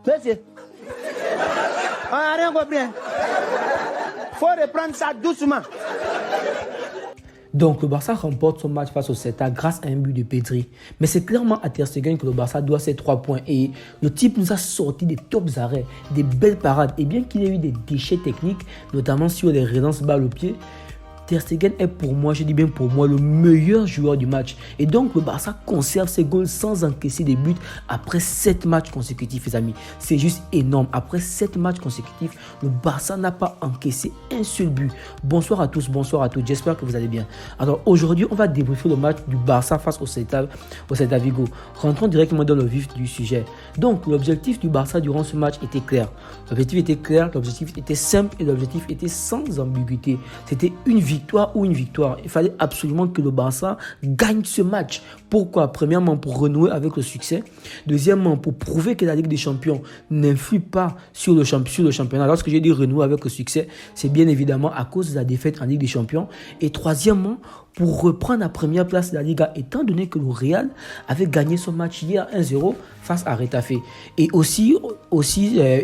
Monsieur, on n'a rien compris. Il faut reprendre ça doucement. Donc, le Barça remporte son match face au Celta grâce à un but de Pedri. Mais c'est clairement à Ter Stegen que le Barça doit ses 3 points. Et le type nous a sorti des tops arrêts, des belles parades. Et bien qu'il ait eu des déchets techniques, notamment sur les relances balles au pied, Ter Stegen est pour moi, je dis bien pour moi, le meilleur joueur du match. Et donc, le Barça conserve ses goals sans encaisser des buts après 7 matchs consécutifs, les amis. C'est juste énorme. Après 7 matchs consécutifs, le Barça n'a pas encaissé un seul but. Bonsoir à tous, bonsoir à toutes. J'espère que vous allez bien. Alors, aujourd'hui, on va débriefer le match du Barça face au Celta Vigo. Rentrons directement dans le vif du sujet. Donc, l'objectif du Barça durant ce match était clair. L'objectif était clair, l'objectif était simple et l'objectif était sans ambiguïté. C'était une victoire ou une victoire. Il fallait absolument que le Barça gagne ce match. Pourquoi? Premièrement, pour renouer avec le succès. Deuxièmement, pour prouver que la Ligue des Champions n'influe pas sur le championnat. Lorsque j'ai dit renouer avec le succès, c'est bien évidemment à cause de la défaite en Ligue des Champions. Et troisièmement, pour reprendre la première place de la Liga, étant donné que le Real avait gagné son match hier 1-0 face à Retafe. Et aussi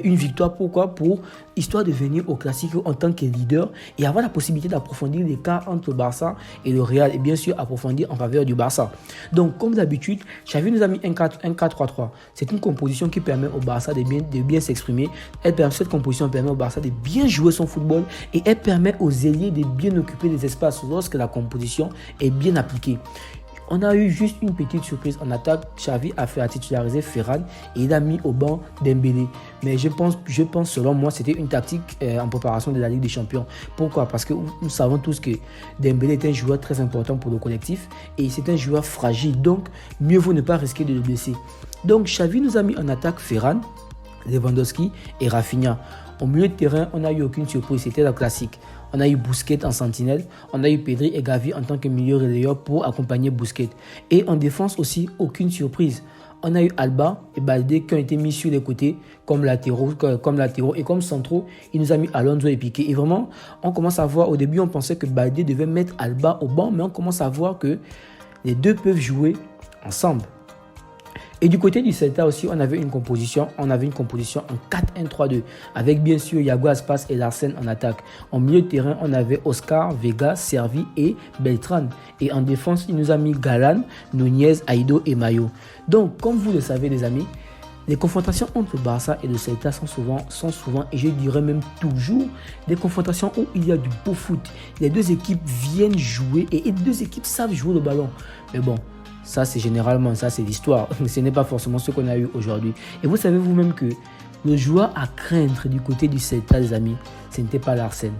une victoire, pourquoi? Pour histoire de venir au Classico en tant que leader et avoir la possibilité d'approfondir l'écart entre le Barça et le Real et bien sûr approfondir en faveur du Barça. Donc comme d'habitude, Xavi nous a mis un 4-3-3. C'est une composition qui permet au Barça de bien s'exprimer. Cette composition permet au Barça de bien jouer son football et elle permet aux ailiers de bien occuper les espaces lorsque la composition est bien appliquée. On a eu juste une petite surprise en attaque. Xavi a fait titulariser Ferran et il a mis au banc Dembélé. Mais je pense selon moi, c'était une tactique en préparation de la Ligue des Champions. Pourquoi? Parce que nous savons tous que Dembélé est un joueur très important pour le collectif et c'est un joueur fragile. Donc, mieux vaut ne pas risquer de le blesser. Donc, Xavi nous a mis en attaque Ferran, Lewandowski et Rafinha. Au milieu de terrain, on n'a eu aucune surprise. C'était la classique. On a eu Busquets en sentinelle, on a eu Pedri et Gavi en tant que milieu relayeur pour accompagner Busquets. Et en défense aussi, aucune surprise. On a eu Alba et Balde qui ont été mis sur les côtés comme latéraux et comme centraux. Il nous a mis Alonso et Piqué. Et vraiment, on commence à voir, au début on pensait que Balde devait mettre Alba au banc, mais on commence à voir que les deux peuvent jouer ensemble. Et du côté du Celta aussi, on avait une composition en 4-1-3-2 avec bien sûr Iago Aspas et Larsen en attaque. En milieu de terrain, on avait Oscar, Vega, Servi et Beltran. Et en défense, il nous a mis Galan, Nunez, Aido et Mayo. Donc, comme vous le savez les amis, les confrontations entre le Barça et le Celta sont souvent, et je dirais même toujours, des confrontations où il y a du beau foot. Les deux équipes viennent jouer et les deux équipes savent jouer le ballon. Mais bon, ça, c'est l'histoire. Ce n'est pas forcément ce qu'on a eu aujourd'hui. Et vous savez vous-même que le joueur à craindre du côté du Celta, les amis, ce n'était pas Larsen.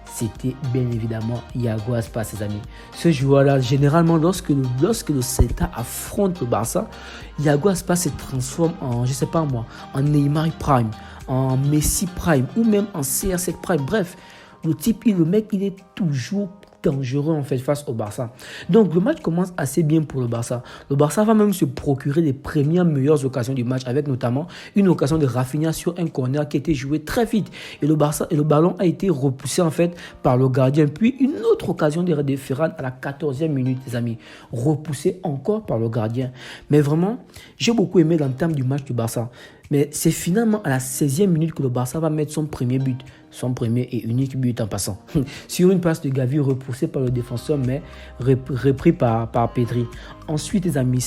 C'était bien évidemment Iago Aspas, les amis. Ce joueur-là, généralement, lorsque le Celta affronte le Barça, Iago Aspas se transforme en, je sais pas moi, en Neymar Prime, en Messi Prime ou même en CR7 Prime. Bref, le mec, il est toujours dangereux en fait face au Barça. Donc le match commence assez bien pour le Barça. Le Barça va même se procurer les premières meilleures occasions du match avec notamment une occasion de Rafinha sur un corner qui a été joué très vite et le ballon a été repoussé en fait par le gardien. Puis une autre occasion de Ferran à la 14e minute les amis, repoussé encore par le gardien. Mais vraiment, j'ai beaucoup aimé l'entame du match du Barça. Mais c'est finalement à la 16e minute que le Barça va mettre son premier but. Son premier et unique but en passant. Sur une passe de Gavi repoussée par le défenseur, mais repris par Pedri. Ensuite, les amis,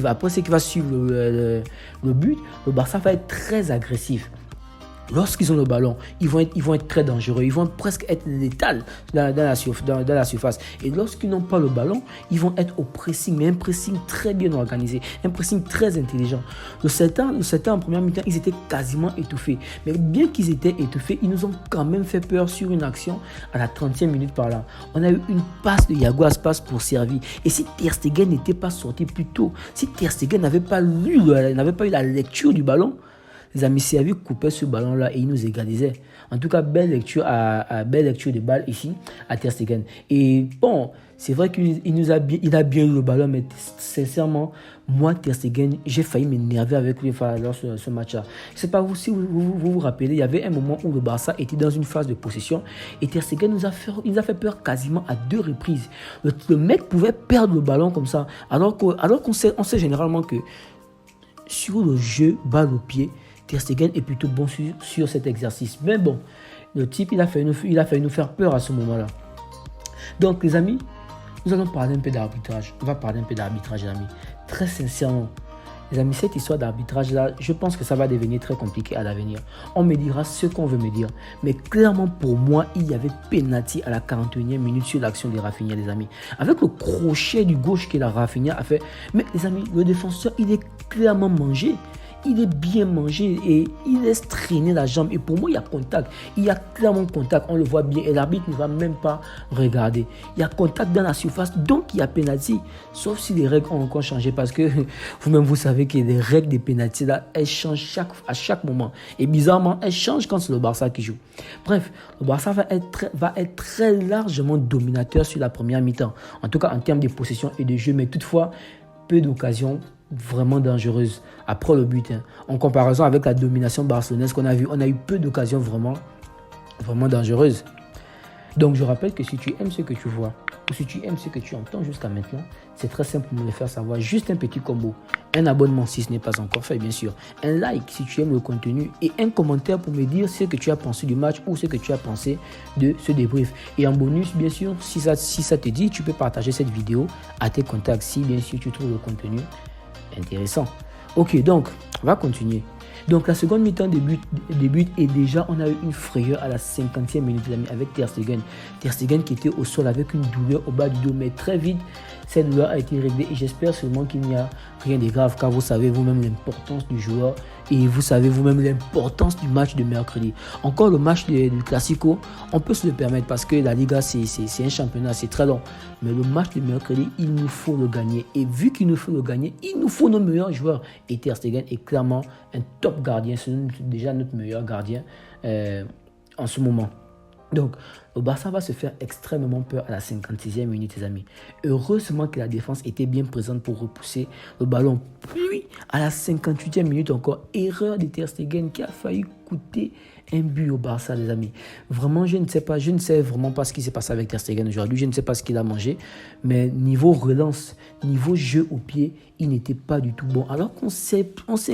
après ce qui va suivre le but, le Barça va être très agressif. Lorsqu'ils ont le ballon, ils vont être très dangereux. Ils vont presque être létals dans la surface. Et lorsqu'ils n'ont pas le ballon, ils vont être au pressing, mais un pressing très bien organisé, un pressing très intelligent. Le Celta en première mi-temps, ils étaient quasiment étouffés. Mais bien qu'ils étaient étouffés, ils nous ont quand même fait peur sur une action à la 30e minute par là. On a eu une passe de Iago Aspas pour Servi. Et si Ter Stegen n'était pas sorti plus tôt, si Ter Stegen n'avait pas eu la lecture du ballon, les amis, Servi coupait ce ballon-là et il nous égalisait. En tout cas, belle lecture de balle ici à Ter Stegen. Et bon, c'est vrai qu'il a bien eu le ballon, mais sincèrement, moi, Ter Stegen, j'ai failli m'énerver avec lui lors de ce match-là. Je ne sais pas si vous rappelez, il y avait un moment où le Barça était dans une phase de possession et Ter Stegen nous a fait peur quasiment à 2 reprises. Le mec pouvait perdre le ballon comme ça, alors qu'on sait généralement que sur le jeu balle au pied, Ter Stegen est plutôt bon sur cet exercice. Mais bon, le type, il a failli nous faire peur à ce moment-là. Donc, les amis, nous allons parler un peu d'arbitrage. On va parler un peu d'arbitrage, les amis. Très sincèrement, les amis, cette histoire d'arbitrage-là, je pense que ça va devenir très compliqué à l'avenir. On me dira ce qu'on veut me dire. Mais clairement, pour moi, il y avait penalty à la 41e minute sur l'action de Rafinha, les amis. Avec le crochet du gauche que la Rafinha a fait. Mais les amis, le défenseur, il est clairement mangé. Il est bien mangé et il laisse traîner la jambe. Et pour moi, il y a contact. Il y a clairement contact. On le voit bien. Et l'arbitre ne va même pas regarder. Il y a contact dans la surface. Donc, il y a penalty. Sauf si les règles ont encore changé. Parce que vous-même, vous savez que les règles des penalty, là, elles changent à chaque moment. Et bizarrement, elles changent quand c'est le Barça qui joue. Bref, le Barça va être très largement dominateur sur la première mi-temps. En tout cas, en termes de possession et de jeu. Mais toutefois, peu d'occasions vraiment dangereuse après le but. En comparaison avec la domination barcelonaise qu'on a vue, on a eu peu d'occasions vraiment dangereuses. Donc je rappelle que si tu aimes ce que tu vois ou si tu aimes ce que tu entends jusqu'à maintenant, c'est très simple pour me le faire savoir. Juste un petit combo, un abonnement si ce n'est pas encore fait bien sûr, un like si tu aimes le contenu et un commentaire pour me dire ce que tu as pensé du match ou ce que tu as pensé de ce débrief. Et en bonus bien sûr, si ça te dit, tu peux partager cette vidéo à tes contacts si bien sûr tu trouves le contenu intéressant. Ok, donc on va continuer. Donc la seconde mi-temps débute et déjà on a eu une frayeur à la 50e minute avec Ter Stegen. Ter Stegen qui était au sol avec une douleur au bas du dos, mais très vite cette douleur a été réglée et j'espère seulement qu'il n'y a rien de grave car vous savez vous-même l'importance du joueur et vous savez vous-même l'importance du match de mercredi. Encore le match du Classico, on peut se le permettre parce que la Liga c'est un championnat, c'est très long. Mais le match de mercredi, il nous faut le gagner. Et vu qu'il nous faut le gagner, il nous faut nos meilleurs joueurs. Et Ter Stegen est clairement un top gardien. C'est déjà notre meilleur gardien en ce moment. Donc, le Barça va se faire extrêmement peur à la 56e minute, les amis. Heureusement que la défense était bien présente pour repousser le ballon. Puis, à la 58e minute encore, erreur de Ter Stegen qui a failli coûter un but au Barça, les amis. Vraiment, je ne sais vraiment pas ce qui s'est passé avec Ter Stegen aujourd'hui. Je ne sais pas ce qu'il a mangé. Mais niveau relance, niveau jeu au pied, il n'était pas du tout bon. Alors qu'on sait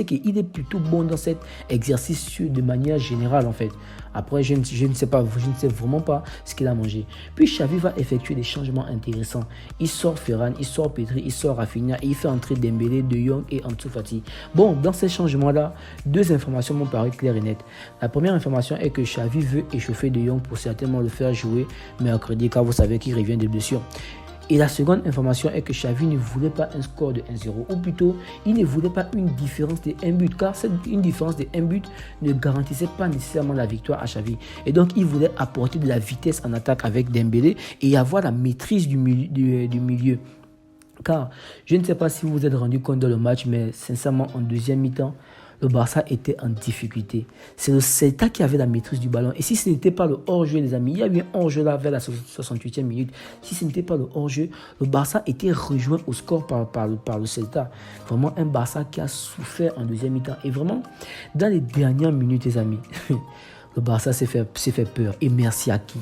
qu'il est plutôt bon dans cet exercice de manière générale, en fait. Après, je ne sais vraiment pas ce qu'il a mangé. Puis Xavi va effectuer des changements intéressants. Il sort Ferran, il sort Pedri, il sort Rafinha et il fait entrer Dembélé, De Jong et Ansu Fati. Bon, dans ces changements-là, deux informations m'ont paru claires et nettes. La première information est que Xavi veut échauffer De Jong pour certainement le faire jouer mercredi car vous savez qu'il revient de blessure. Et la seconde information est que Xavi ne voulait pas un score de 1-0, ou plutôt, il ne voulait pas une différence de 1 but, car une différence de 1 but ne garantissait pas nécessairement la victoire à Xavi. Et donc, il voulait apporter de la vitesse en attaque avec Dembélé et avoir la maîtrise du milieu. Car, je ne sais pas si vous vous êtes rendu compte dans le match, mais sincèrement, en deuxième mi-temps, le Barça était en difficulté. C'est le Celta qui avait la maîtrise du ballon. Et si ce n'était pas le hors-jeu, les amis, il y a eu un hors-jeu là vers la 68e minute. Si ce n'était pas le hors-jeu, le Barça était rejoint au score par le Celta. Vraiment un Barça qui a souffert en deuxième mi-temps. Et vraiment, dans les dernières minutes, les amis, le Barça s'est fait peur. Et merci à qui?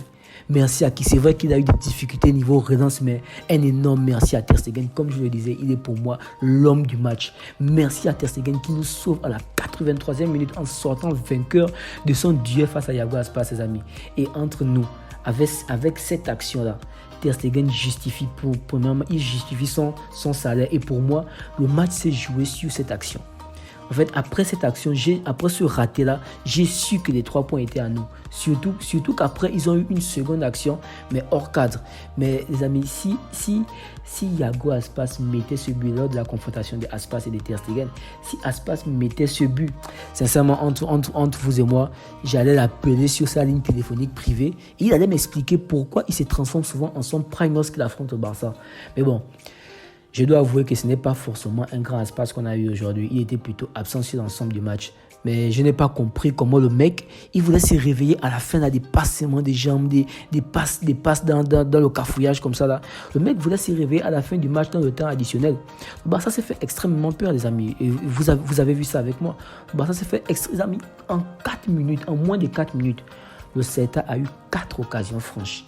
Merci à qui? C'est vrai qu'il a eu des difficultés niveau relance, mais un énorme merci à Ter Stegen. Comme je le disais, il est pour moi l'homme du match. Merci à Ter Stegen qui nous sauve à la 83e minute en sortant vainqueur de son duel face à Yago Aspas, ses amis. Et entre nous, avec cette action-là, Ter Stegen justifie il justifie son salaire. Et pour moi, le match s'est joué sur cette action. En fait, après cette action, après ce raté-là, j'ai su que les 3 points étaient à nous. Surtout qu'après, ils ont eu une seconde action, mais hors cadre. Mais les amis, si Yago Aspas mettait ce but lors de la confrontation de Aspas et de Ter Stegen, si Aspas mettait ce but, sincèrement, entre vous et moi, j'allais l'appeler sur sa ligne téléphonique privée et il allait m'expliquer pourquoi il se transforme souvent en son prime lorsqu'il affronte le Barça. Mais bon, je dois avouer que ce n'est pas forcément un grand espace qu'on a eu aujourd'hui. Il était plutôt absent sur l'ensemble du match. Mais je n'ai pas compris comment le mec, il voulait se réveiller à la fin, là, des passements des jambes, des passes dans le cafouillage comme ça. Là. Le mec voulait se réveiller à la fin du match dans le temps additionnel. Ça s'est fait extrêmement peur, les amis. Et vous avez vu ça avec moi. Ça s'est fait extrêmement, les amis, en moins de 4 minutes. Le Celta a eu 4 occasions franches.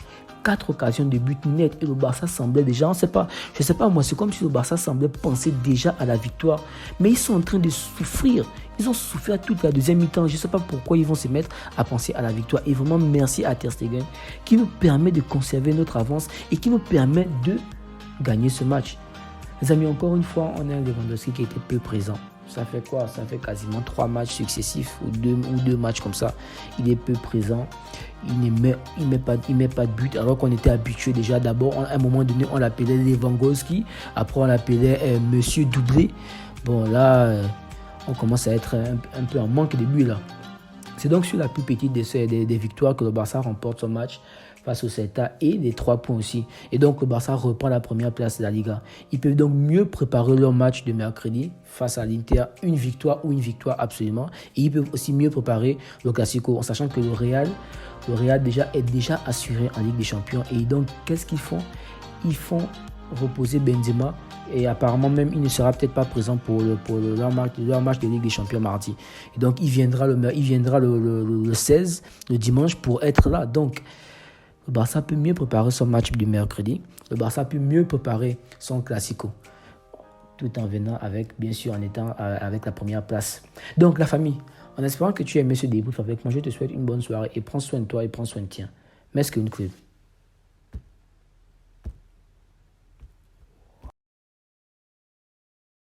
4 occasions de but net et le Barça semblait déjà, je sais pas moi, c'est comme si le Barça semblait penser déjà à la victoire. Mais ils sont en train de souffrir. Ils ont souffert toute la deuxième mi-temps. Je ne sais pas pourquoi ils vont se mettre à penser à la victoire. Et vraiment, merci à Ter Stegen qui nous permet de conserver notre avance et qui nous permet de gagner ce match. Les amis, encore une fois, on a un Lewandowski qui était peu présent. Ça fait quoi? Ça fait quasiment 3 matchs successifs ou deux matchs comme ça. Il est peu présent. Il ne met pas de but alors qu'on était habitué déjà. D'abord, à un moment donné, on l'appelait Lewandowski. Après, on l'appelait Monsieur Doublé. Bon, là, on commence à être un peu en manque de buts là. C'est donc sur la plus petite des victoires que le Barça remporte son match face au Celta et des 3 points aussi. Et donc, le Barça reprend la première place de la Liga. Ils peuvent donc mieux préparer leur match de mercredi face à l'Inter, une victoire absolument. Et ils peuvent aussi mieux préparer le Classico en sachant que le Real est déjà assuré en Ligue des Champions. Et donc, qu'est-ce qu'ils font? Ils font reposer Benzema. Et apparemment même, il ne sera peut-être pas présent pour leur match de Ligue des Champions mardi. Et donc, il viendra le 16, le dimanche, pour être là. Donc, le Barça peut mieux préparer son match du mercredi. Le Barça peut mieux préparer son Classico. Tout en venant bien sûr, en étant avec la première place. Donc, la famille, en espérant que tu aies aimé ce débrief avec moi, je te souhaite une bonne soirée et prends soin de toi et prends soin de tien. Merci que nous